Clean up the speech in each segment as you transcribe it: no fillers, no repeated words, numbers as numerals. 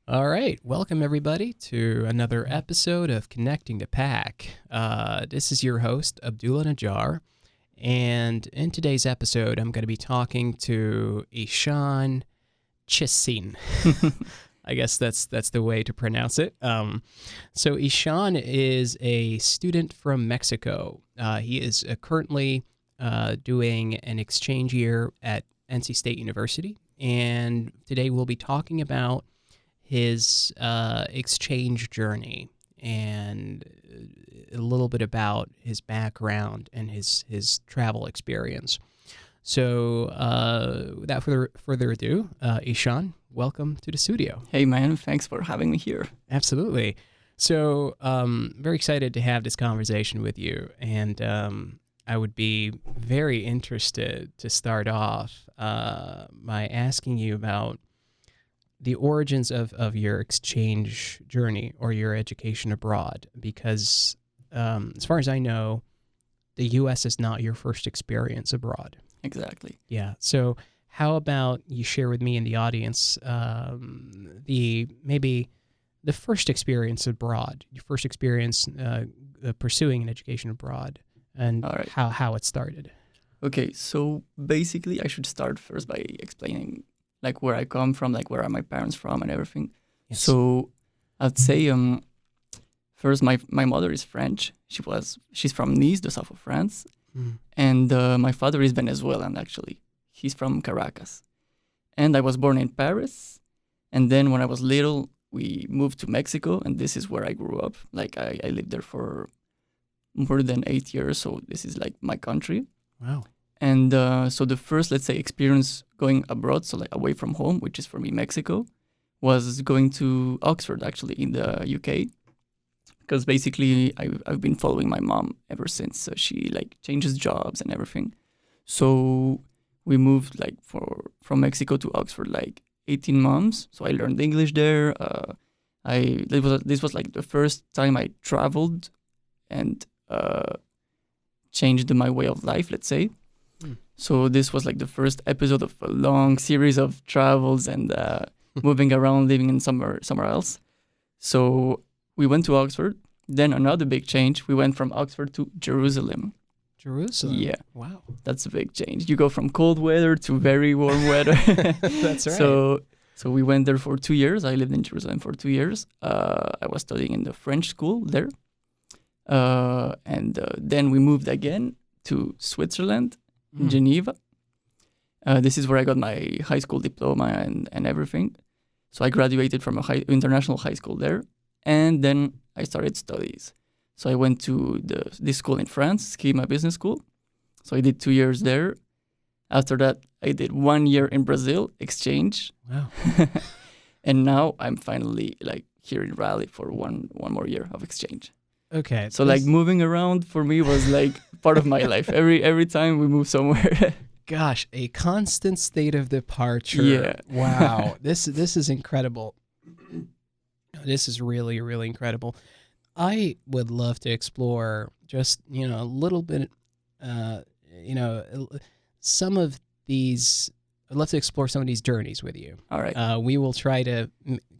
All right, welcome everybody to another episode of Connecting the Pack. This is your host, Abdullah Najjar, and in today's episode, I'm going to be talking to Ishan Chisin. I guess that's the way to pronounce it. So Ishan is a student from Mexico. He is currently doing an exchange year at NC State University, and today we'll be talking about his exchange journey and a little bit about his background and his travel experience. So without further ado, Ishan, welcome to the studio. Hey man, thanks for having me here. Absolutely. So very excited to have this conversation with you, and I would be very interested to start off by asking you about the origins of your exchange journey or your education abroad, because as far as I know, the U.S. is not your first experience abroad. Exactly. Yeah. So how about you share with me and the audience maybe the first experience abroad, your first experience pursuing an education abroad, and All right. how it started. Okay, so basically I should start first by explaining like where I come from, like where are my parents from and everything. Yes. So I'd say first my mother is French. She's from Nice, the south of France. Mm. And my father is Venezuelan actually. He's from Caracas. And I was born in Paris. And then when I was little, we moved to Mexico, and this is where I grew up. Like I lived there for more than 8 years, so this is like my country. Wow. And so the first, let's say, experience going abroad, so like away from home, which is for me Mexico, was going to Oxford, actually, in the UK. Because basically I've been following my mom ever since. So she like changes jobs and everything. So we moved like from Mexico to Oxford like 18 months. So I learned English there. This was like the first time I traveled and changed my way of life, let's say. So this was like the first episode of a long series of travels and moving around, living in somewhere else. So we went to Oxford. Then another big change. We went from Oxford to Jerusalem. Jerusalem. Yeah. Wow. That's a big change. You go from cold weather to very warm weather. That's right. So we went there for 2 years. I lived in Jerusalem for 2 years. I was studying in the French school there. And then we moved again to Switzerland, Geneva. This is where I got my high school diploma and everything. So I graduated from international high school there. And then I started studies. So I went to this school in France, Schema Business School. So I did 2 years there. After that, I did 1 year in Brazil, exchange. Wow. And now I'm finally like here in Raleigh for one more year of exchange. Okay. So like moving around for me was like part of my life. Every time we move somewhere. Gosh, a constant state of departure. Yeah. Wow. This is incredible. This is really, really incredible. I would love to explore just, a little bit, some of these. I'd love to explore some of these journeys with you. All right. We will try to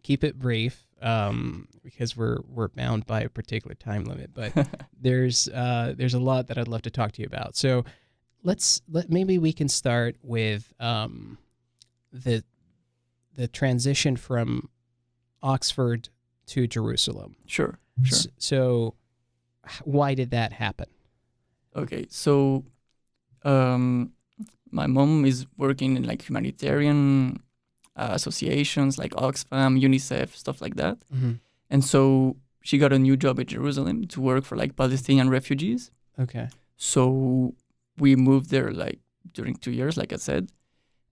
keep it brief because we're bound by a particular time limit. But there's a lot that I'd love to talk to you about. So maybe we can start with the transition from Oxford to Jerusalem. Sure. So why did that happen? Okay, so my mom is working in like humanitarian associations like Oxfam, UNICEF, stuff like that. Mm-hmm. And so she got a new job in Jerusalem to work for like Palestinian refugees. Okay. So we moved there like during 2 years, like I said.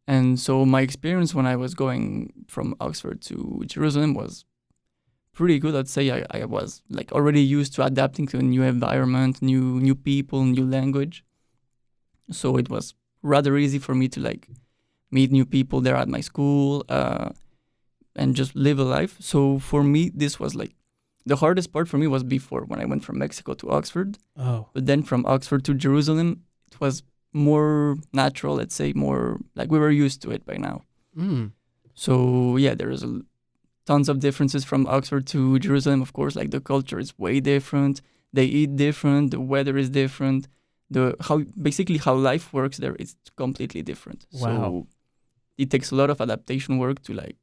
And so my experience when I was going from Oxford to Jerusalem was pretty good. I'd say I was like already used to adapting to a new environment, new people, new language. So it was rather easy for me to like meet new people there at my school and just live a life. So for me, this was like the hardest part for me was before when I went from Mexico to Oxford. Oh. But then from Oxford to Jerusalem, it was more natural, let's say, more like we were used to it by now. Mm. So yeah, there is tons of differences from Oxford to Jerusalem. Of course, like the culture is way different. They eat different. The weather is different. The how life works there is completely different. Wow. So it takes a lot of adaptation work to like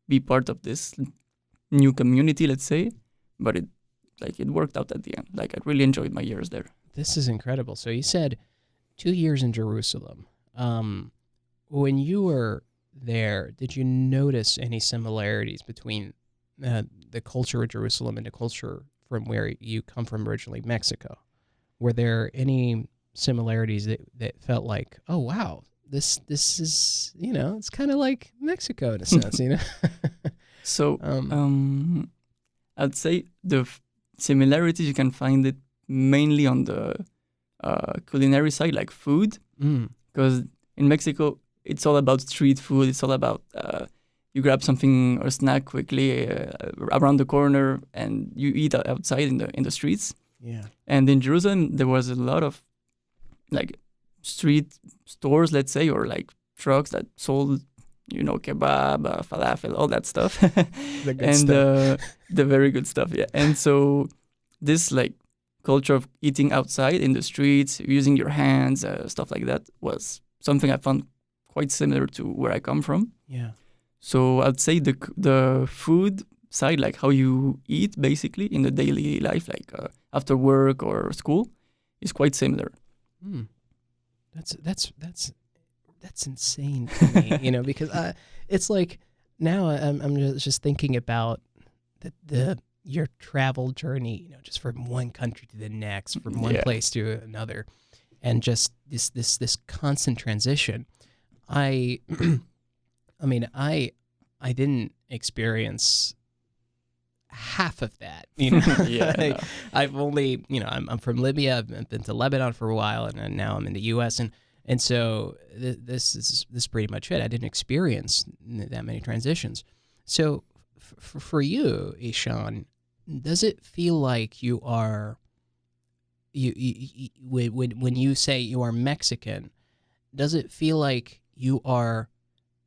be part of this new community, let's say. But it worked out at the end. Like I really enjoyed my years there. This is incredible. So you said 2 years in Jerusalem. When you were there, did you notice any similarities between the culture of Jerusalem and the culture from where you come from originally, Mexico? Were there any similarities that felt like, oh wow, this is, it's kind of like Mexico in a sense, So I'd say the similarities you can find it mainly on the culinary side, like food, because in Mexico it's all about street food. It's all about you grab something or snack quickly around the corner and you eat outside in the streets. Yeah. And in Jerusalem there was a lot of like street stores, let's say, or like trucks that sold kebab, falafel, all that stuff. The good and stuff. the very good stuff, yeah. And so this like culture of eating outside in the streets, using your hands, stuff like that, was something I found quite similar to where I come from. Yeah. So I'd say the food side, like how you eat basically in the daily life, like after work or school, is quite similar. That's insane to me, because it's like now I'm just thinking about your travel journey, just from one country to the next, from one place to another, and just this constant transition. I didn't experience half of that. Yeah. I've only, I'm from Libya. I've been to Lebanon for a while, and now I'm in the U.S. and so this is pretty much it. I didn't experience that many transitions. So for you, Ishan, does it feel like you are when you say you are Mexican? Does it feel like you are?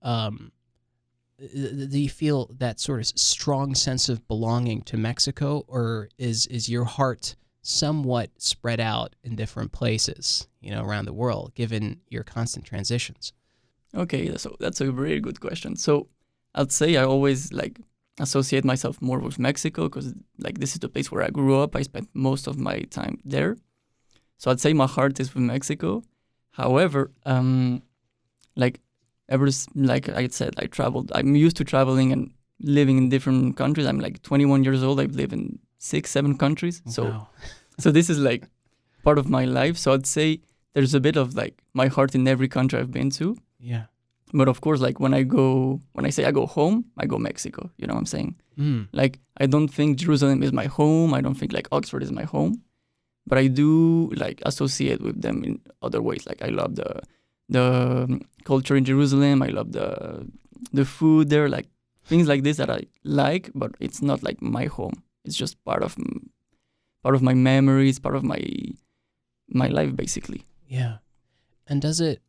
Do you feel that sort of strong sense of belonging to Mexico, or is your heart somewhat spread out in different places, around the world, given your constant transitions? Okay, so that's a very good question. So I'd say I always like associate myself more with Mexico because like this is the place where I grew up. I spent most of my time there. So I'd say my heart is with Mexico. However, like like I said, I traveled. I'm used to traveling and living in different countries. I'm like 21 years old. I've lived in 6-7 countries. So, Wow. so this is like part of my life. So I'd say there's a bit of like my heart in every country I've been to. Yeah. But of course, like when I say I go home, I go Mexico. You know what I'm saying? Like I don't think Jerusalem is my home. I don't think like Oxford is my home. But I do like associate with them in other ways. Like I love the culture in Jerusalem. I love the food there, like things like this that I like, but it's not like my home. It's just part of my memories, part of my life, basically. Yeah. And does it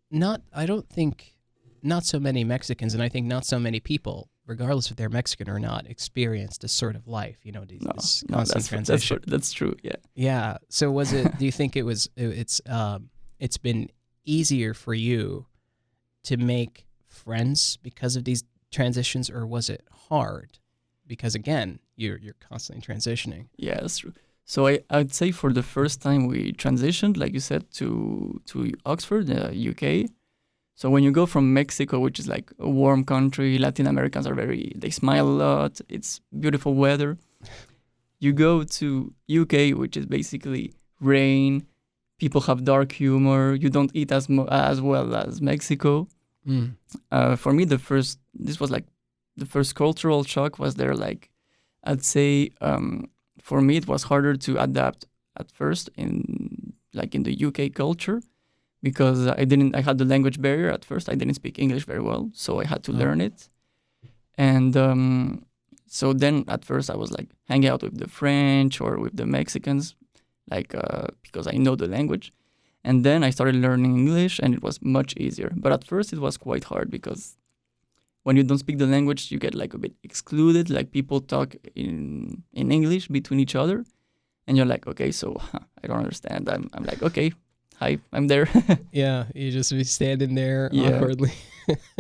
not? I don't think not so many Mexicans, and I think not so many people, regardless if they're Mexican or not, experience this sort of life. This constant transition. That's true. Yeah. Yeah. So was it? Do you think it's been easier for you to make friends because of these transitions, or was it hard because again you're constantly transitioning? Yeah, that's true. So I'd say for the first time we transitioned, like you said, to Oxford, UK. So when you go from Mexico, which is like a warm country, Latin Americans they smile a lot, it's beautiful weather. You go to UK, which is basically rain. People have dark humor. You don't eat as well as Mexico. For me, this was like the first cultural shock was there. Like, I'd say for me, it was harder to adapt at first in the UK culture because I had the language barrier at first. I didn't speak English very well, so I had to learn it. And so then at first I was like hanging out with the French or with the Mexicans, because I know the language. And then I started learning English and it was much easier. But at first it was quite hard because when you don't speak the language, you get like a bit excluded. Like people talk in English between each other, and you're like, okay, so I don't understand. I'm like, okay, hi, I'm there. Yeah, you just be standing there Yeah. awkwardly.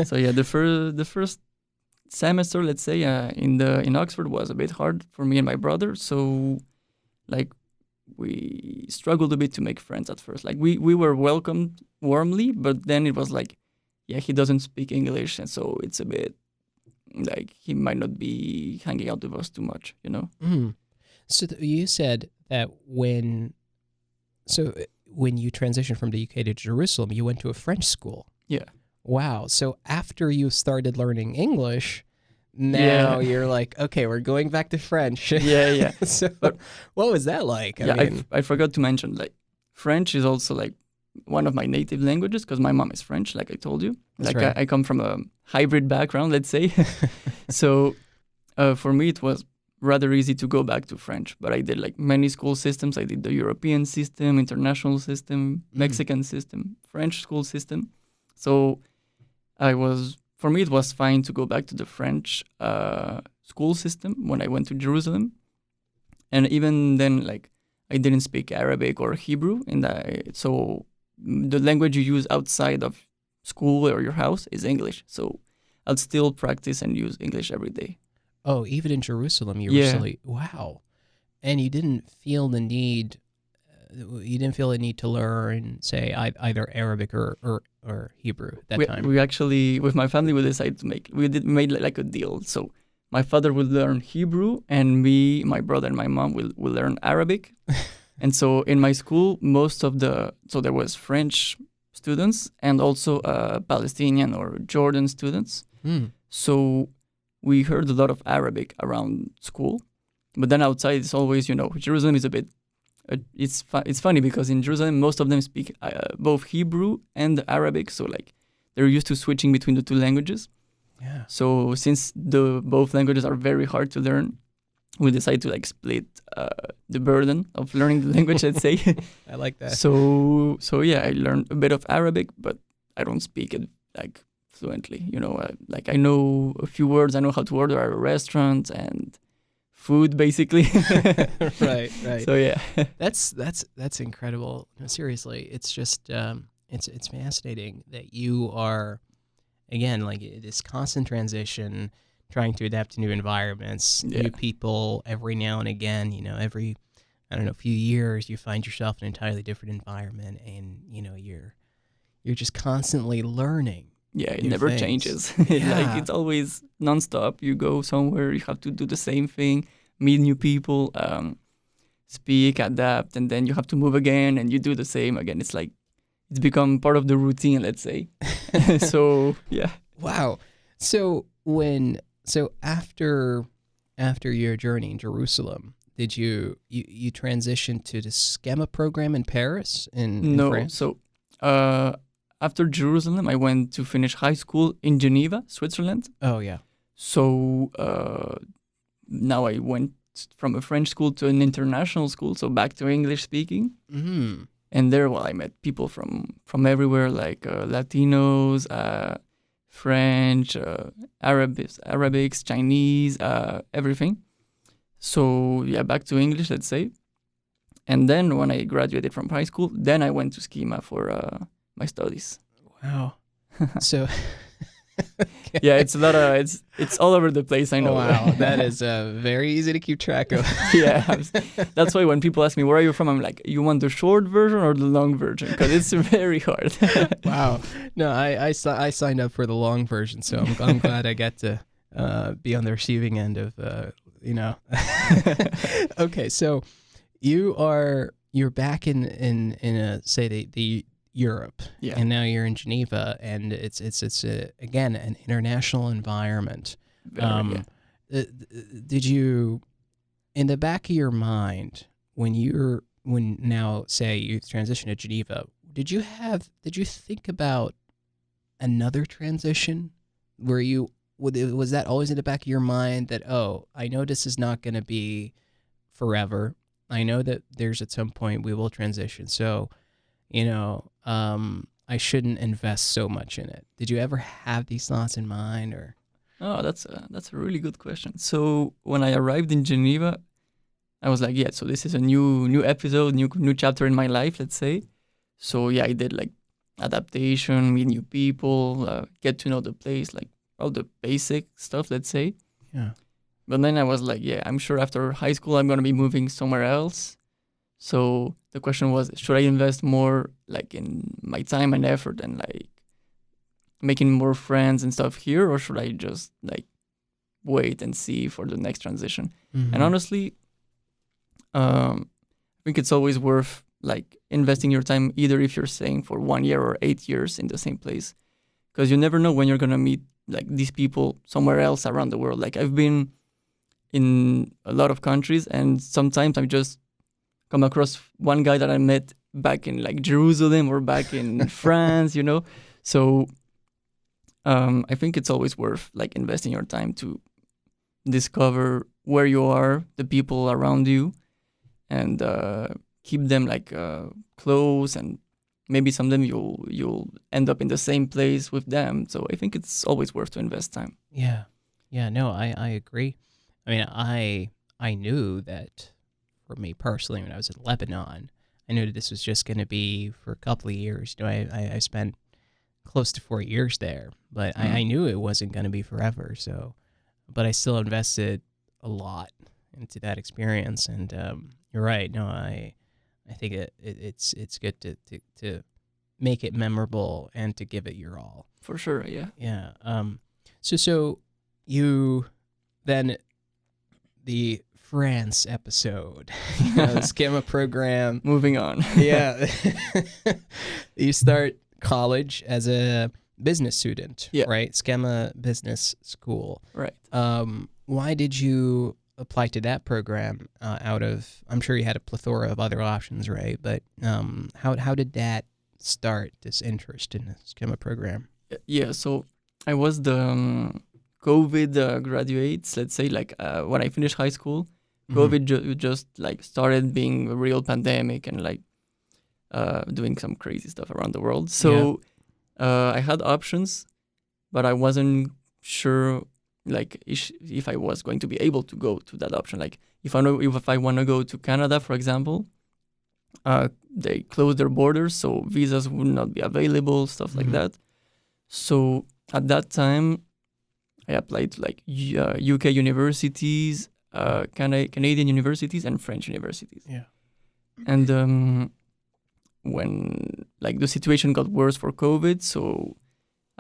So yeah, the first semester, let's say, in Oxford was a bit hard for me and my brother. So like we struggled a bit to make friends at first. Like we were welcomed warmly, but then it was like, yeah, he doesn't speak English, and so it's a bit like he might not be hanging out with us too much, you know? Mm. So you said that when you transitioned from the UK to Jerusalem, you went to a French school. Yeah. Wow. So after you started learning English, now you're like, okay, we're going back to French. Yeah. So what was that like? I forgot to mention, like, French is also like one of my native languages because my mom is French, like I told you. That's like right. I come from a hybrid background, let's say. So for me, it was rather easy to go back to French. But I did like many school systems. I did the European system, international system, Mexican system, French school system. So for me, it was fine to go back to the French school system when I went to Jerusalem. And even then, like, I didn't speak Arabic or Hebrew, so the language you use outside of school or your house is English. So I'll still practice and use English every day. Oh, even in Jerusalem, you were still, wow. And you didn't feel the need to learn, say, either Arabic or Hebrew at that time. We actually, with my family, we decided we made like a deal. So my father will learn Hebrew, and me, my brother, and my mom will learn Arabic. And so in my school, so there was French students and also Palestinian or Jordan students. So we heard a lot of Arabic around school, but then outside it's always, Jerusalem is a bit. It's funny because in Jerusalem most of them speak both Hebrew and Arabic, so like they're used to switching between the two languages. Yeah. So since both languages are very hard to learn, we decided to like split the burden of learning the language, let's say. I like that. So yeah, I learned a bit of Arabic, but I don't speak it like fluently. Like I know a few words. I know how to order at a restaurant and food, basically. Right. So yeah, that's incredible. No, seriously, it's just it's fascinating that you are, again, like this constant transition, trying to adapt to new environments, new people every now and again. Every few years, you find yourself in an entirely different environment, and you're just constantly learning. Yeah, it new never things. changes. Yeah. Like it's always nonstop. You go somewhere, you have to do the same thing, meet new people, speak, adapt, and then you have to move again, and you do the same again. It's like it's become part of the routine, let's say. So yeah. Wow. So after your journey in Jerusalem, did you transition to the schema program in Paris in France? So after Jerusalem, I went to finish high school in Geneva, Switzerland. Oh yeah. So now I went from a French school to an international school, so back to English speaking. Mm-hmm. And there, I met people from everywhere, like Latinos, French, Arabics, Chinese, everything. So yeah, back to English, let's say. And then when I graduated from high school, then I went to Schema for my studies. Wow. So okay. Yeah, it's a lot of it's all over the place. I know. Wow, that is very easy to keep track of. Yeah, that's why when people ask me where are you from, I'm like, you want the short version or the long version? Because it's very hard. Wow. No, I signed up for the long version, so I'm glad I got to be on the receiving end of Okay, so you're back in say the Europe, and now you're in Geneva, and it's again an international environment. Did you, in the back of your mind, when now say you transition to Geneva, did you think about another transition? Was that always in the back of your mind that, oh, I know this is not going to be forever. I know that there's at some point we will transition. So, I shouldn't invest so much in it. Did you ever have these thoughts in mind, or? Oh, that's a really good question. So when I arrived in Geneva, I was like, yeah, so this is a new episode, new chapter in my life, let's say. So yeah, I did like adaptation, meet new people, get to know the place, like all the basic stuff, let's say. Yeah. But then I was like, yeah, I'm sure after high school I'm gonna be moving somewhere else. So the question was, should I invest more like in my time and effort and like making more friends and stuff here, or should I just like wait and see for the next transition? And honestly, I think it's always worth like investing your time, either if you're staying for 1 year or 8 years in the same place, because you never know when you're gonna meet like these people somewhere else around the world. Like I've been in a lot of countries, and sometimes I just come across one guy that I met back in like Jerusalem or back in France, you know. So I think it's always worth like investing your time to discover where you are, the people around you, and keep them like close, and maybe some of them you'll end up in the same place with them. So I think it's always worth to invest time. Yeah. Yeah, no, I agree. I mean, I knew that for me personally when I was in Lebanon, I knew that this was just going to be for a couple of years. You know, I spent close to 4 years there, but I knew it wasn't going to be forever. So, but I still invested a lot into that experience. And you're right. No, I think it's good to make it memorable and to give it your all. For sure, yeah. Yeah. So you then the France episode, schema program. Moving on. Yeah. You start college as a business student, Yeah. right? Schema Business School. Right. Why did you apply to that program out of, I'm sure you had a plethora of other options, right? But how did that start, this interest in the schema program? Yeah, so I was the COVID graduates, let's say, like when I finished high school, COVID just like started being a real pandemic and like doing some crazy stuff around the world. So I had options, but I wasn't sure like if I was going to be able to go to that option. Like if I want to go to Canada, for example, they closed their borders, so visas would not be available, stuff like that. So at that time, I applied to like UK universities, Canadian universities, and French universities. Yeah. And when like the situation got worse for COVID, so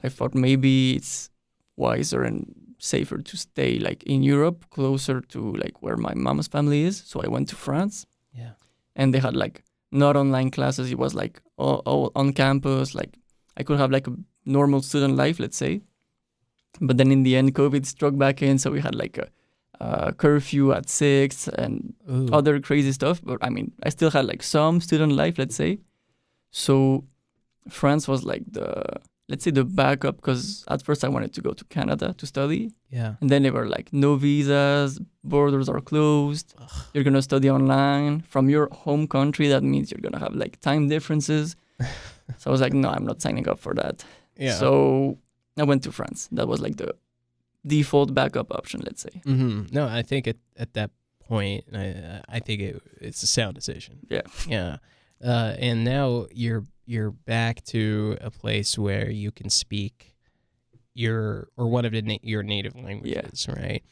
I thought maybe it's wiser and safer to stay like in Europe, closer to like where my mom's family is. So I went to France. Yeah. And they had like not online classes. It was like all on campus. Like I could have like a normal student life, let's say. But then in the end, COVID struck back in. So we had like a curfew at 6 and other crazy stuff. But I mean, I still had like some student life, let's say. So France was like let's say the backup, because at first I wanted to go to Canada to study. Yeah. And then they were like, no visas, borders are closed. Ugh. You're going to study online from your home country. That means you're going to have like time differences. So I was like, no, I'm not signing up for that. Yeah. So I went to France. That was like the default backup option, let's say. No, I think at that point, I think it's a sound decision. Yeah. Yeah. And now you're back to a place where you can speak one of your native languages, right?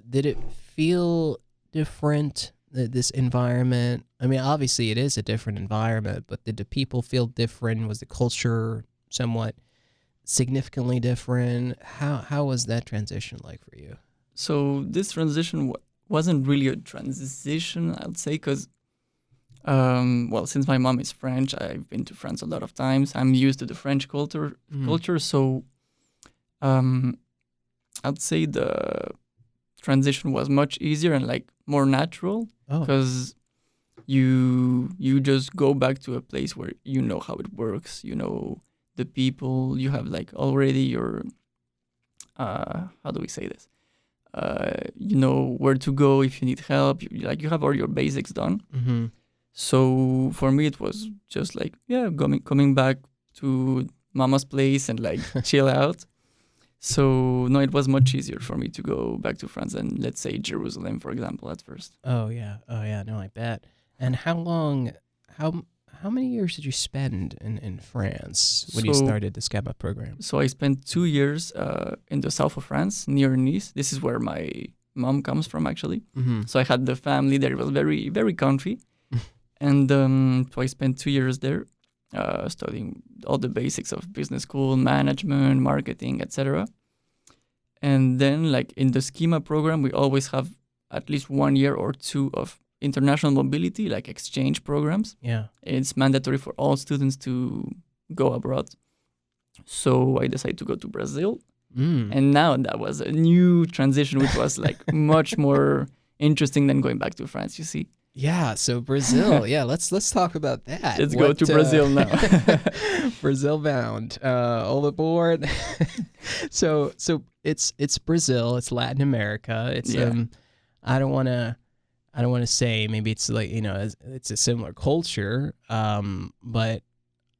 Did it feel different, this environment? I mean, obviously it is a different environment, but did the people feel different? Was the culture somewhat significantly different? How was that transition like for you? So this transition wasn't really a transition, I'd say, because well, since my mom is French, I've been to France a lot of times. I'm used to the French culture. So I'd say the transition was much easier and like more natural, because you just go back to a place where you know how it works, you know the people, you have like already your how do we say this? You know where to go if you need help. You have all your basics done. So for me, it was just like, coming back to mama's place and like chill out. So no, it was much easier for me to go back to France than, let's say, Jerusalem, for example, at first. Oh yeah. Oh yeah. No, I bet. And how how many years did you spend in France when you So started the SCABA program? so I spent 2 years in the south of France, near Nice. This is where my mom comes from, actually. Mm-hmm. So I had the family there. It was very, very comfy. And so I spent 2 years there, studying all the basics of business school, management, marketing, etc. And then, like in the schema program, we always have at least 1 year or two of international mobility, like exchange programs. Yeah. It's mandatory for all students to go abroad. So I decided to go to Brazil. Mm. And now that was a new transition, which was like much more interesting than going back to France, you see. Yeah, so Brazil. Yeah, let's talk about that. Let's go to Brazil now. Brazil bound. All aboard. So it's Brazil. It's Latin America. It's Yeah. I don't want to say maybe it's like it's a similar culture. But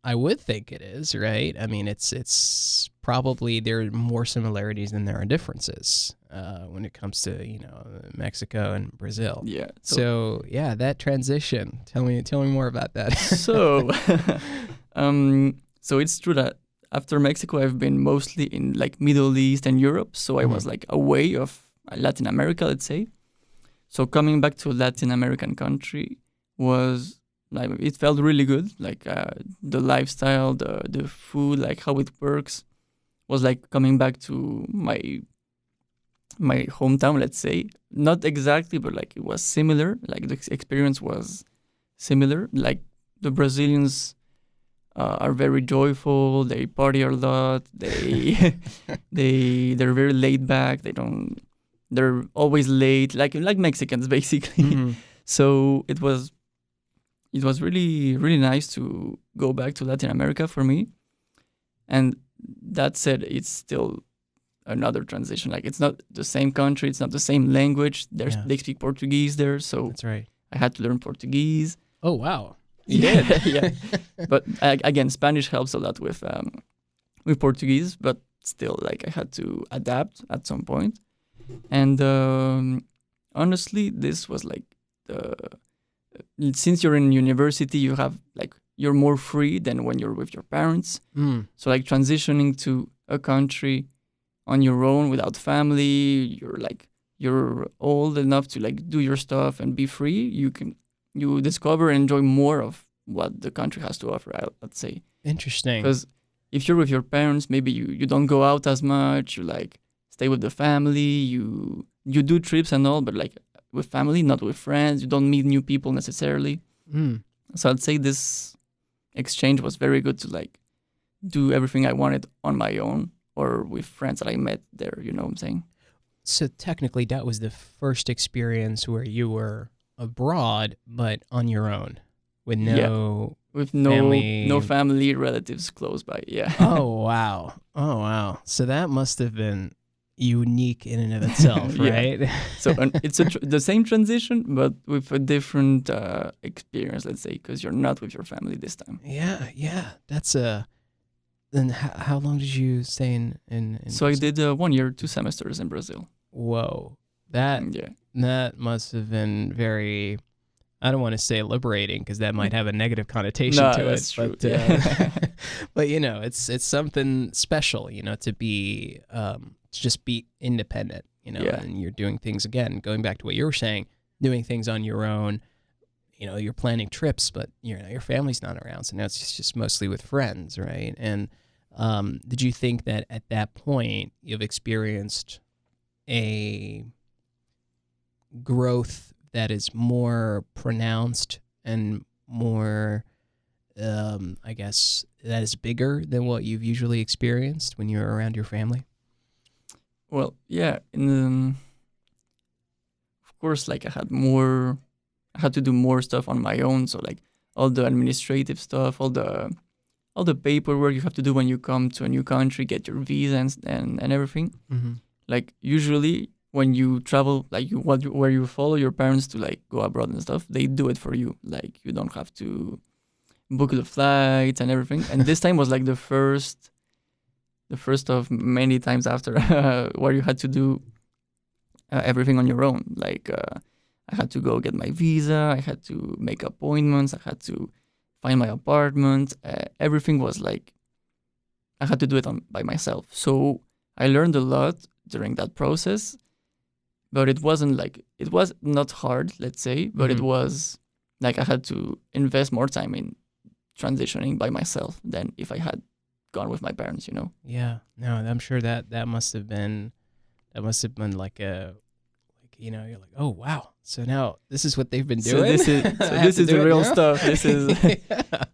I would think it is, right? I mean, it's probably there are more similarities than there are differences when it comes to Mexico and Brazil. Yeah. So yeah, that transition. Tell me more about that. So, so it's true that after Mexico, I've been mostly in like Middle East and Europe. So I was like away of Latin America, let's say. So coming back to a Latin American country was like, it felt really good. Like the lifestyle, the food, like how it works, was like coming back to my hometown, let's say. Not exactly, but like it was similar. Like the experience was similar. Like the Brazilians are very joyful. They party a lot. They they're very laid back. They're always late, like Mexicans basically. Mm-hmm. So it was really, really nice to go back to Latin America for me. And that said, it's still another transition. Like it's not the same country, it's not the same language. They speak Portuguese there, so That's right. I had to learn Portuguese. Oh wow. You did, yeah. But again, Spanish helps a lot with Portuguese, but still, like I had to adapt at some point. And honestly, this was like since you're in university, you're more free than when you're with your parents. Mm. So like transitioning to a country on your own without family, you're old enough to like do your stuff and be free. You discover and enjoy more of what the country has to offer, I'd say. Interesting. Because if you're with your parents, maybe you don't go out as much. You like stay with the family. You do trips and all, but like with family, not with friends. You don't meet new people necessarily. Mm. So I'd say this exchange was very good to like do everything I wanted on my own or with friends that I met there. You know what I'm saying? So technically, that was the first experience where you were abroad, but on your own, with no With family. no family relatives close by. Yeah. Oh wow! Oh wow! So that must have been unique in and of itself, Yeah. right? So it's the same transition, but with a different experience, let's say, because you're not with your family this time. Yeah. That's a. Then how long did you stay in So I Brazil? did 1 year, 2 semesters in Brazil. Whoa, that Yeah. that must have been very. I don't want to say liberating because that might have a negative connotation No, to that's it. true, But yeah. but it's something special, to be to just be independent, Yeah. and you're doing things again. Going back to what you were saying, doing things on your own. You're planning trips, but your family's not around, so now it's just mostly with friends, right? And did you think that at that point you've experienced a growth that is more pronounced and more, I guess, that is bigger than what you've usually experienced when you're around your family? Well, yeah. Of course, like I had to do more stuff on my own. So like all the administrative stuff, all the paperwork you have to do when you come to a new country, get your visa and everything. Mm-hmm. Like usually when you travel, like where you follow your parents to like go abroad and stuff, they do it for you. Like you don't have to book the flights and everything. And this time was like the first the first of many times after where you had to do everything on your own. Like I had to go get my visa, I had to make appointments, I had to find my apartment. Everything was like I had to do it by myself. So I learned a lot during that process, but it was not hard, let's say, but it was like I had to invest more time in transitioning by myself than if I had gone with my parents, you know? Yeah. No, I'm sure that must have been like you're like, oh wow. So now this is what they've been doing. So this is the real stuff. This is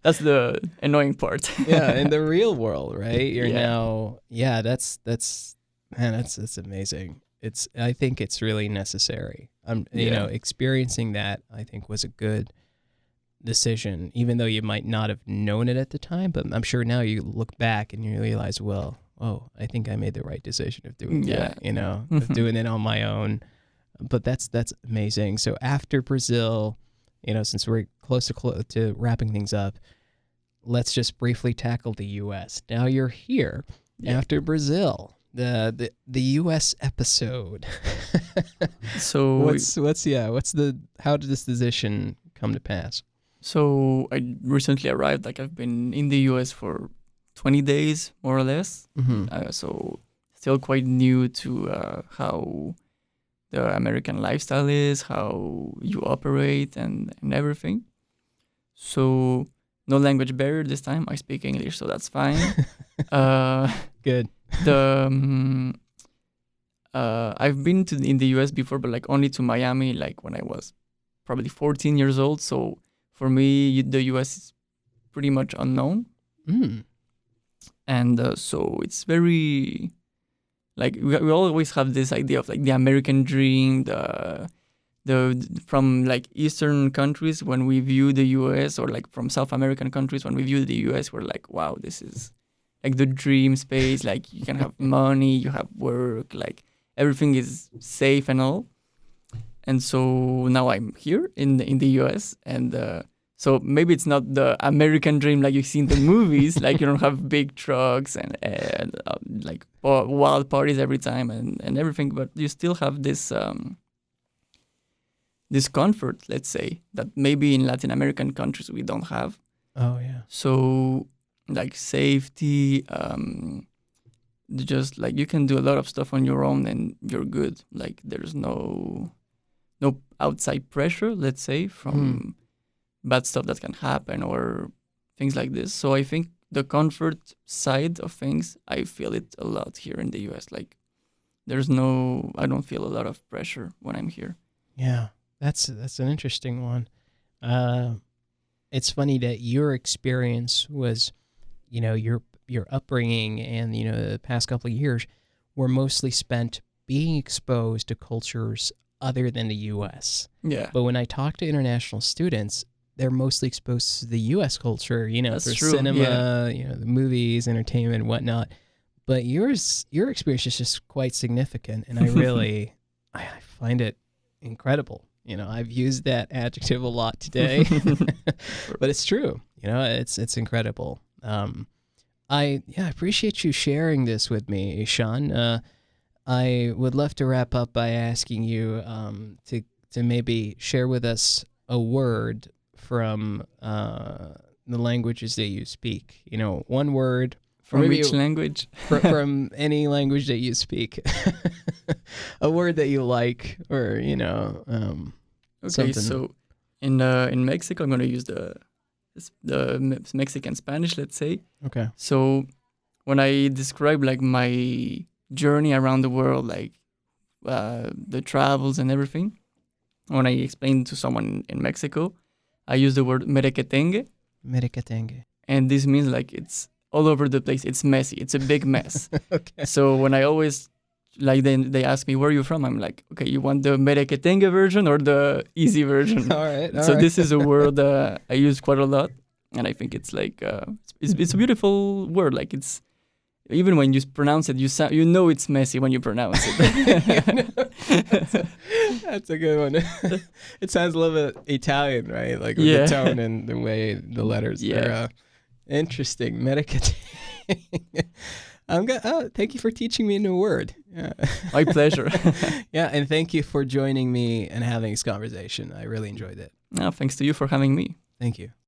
that's the annoying part. Yeah, in the real world, right? You're now that's man, that's amazing. I think it's really necessary. You know, experiencing that I think was a good decision, even though you might not have known it at the time, but I'm sure now you look back and you realize, well, oh, I think I made the right decision of doing that, you know, of doing it on my own. But that's amazing. So after Brazil, you know, since we're close to wrapping things up, let's just briefly tackle the U.S. Now you're here after Brazil, the U.S. episode. So how did this decision come to pass? So I recently arrived. Like I've been in the U.S. for 20 days, more or less. So still quite new to how the American lifestyle is, how you operate, and everything. So no language barrier this time. I speak English, so that's fine. Good. I've been in the U.S. before, but like only to Miami, like when I was probably 14 years old. So for me, the U.S. is pretty much unknown. And so it's very, like, we always have this idea of like the American dream, from like Eastern countries when we view the U.S., or like from South American countries when we view the U.S., we're like, wow, this is like the dream space. Like you can have money, you have work, like everything is safe and all. And so now I'm here in the U.S. and so maybe it's not the American dream like you see in the movies. Like you don't have big trucks and like wild parties every time and everything, but you still have this this comfort, let's say, that maybe in Latin American countries we don't have. Oh yeah. So like safety, just like you can do a lot of stuff on your own and you're good. Like there's no outside pressure, let's say, from bad stuff that can happen or things like this. So I think the comfort side of things, I feel it a lot here in the US. Like I don't feel a lot of pressure when I'm here. Yeah, that's an interesting one. It's funny that your experience was, you know, your upbringing and, you know, the past couple of years were mostly spent being exposed to cultures other than the U.S. Yeah. But when I talk to international students, they're mostly exposed to the U.S. culture, you know, through true. cinema, you know, the movies, entertainment, whatnot. But your experience is just quite significant, and I find it incredible. You know, I've used that adjective a lot today, but it's true. You know, it's incredible. I appreciate you sharing this with me, Ishan. I would love to wrap up by asking you to maybe share with us a word from the languages that you speak. You know, one word. From which language? From any language that you speak. A word that you like, or, you know, okay, something. So in Mexico, I'm going to use the Mexican Spanish, let's say. Okay. So when I describe like my journey around the world, like the travels and everything, when I explain to someone in Mexico, I use the word merequetengue. Merequetengue. And this means like it's all over the place. It's messy. It's a big mess. Okay. So when I always, like, then they ask me, where are you from? I'm like, okay, you want the merequetengue version or the easy version? All right. So this is a word I use quite a lot. And I think it's like, it's a beautiful word. Like it's, even when you pronounce it, you know it's messy when you pronounce it. That's a good one. It sounds a little bit Italian, right? Like with the tone and the way the letters are interesting. Merequetengue. Thank you for teaching me a new word. Yeah. My pleasure. Yeah, and thank you for joining me and having this conversation. I really enjoyed it. Thanks to you for having me. Thank you.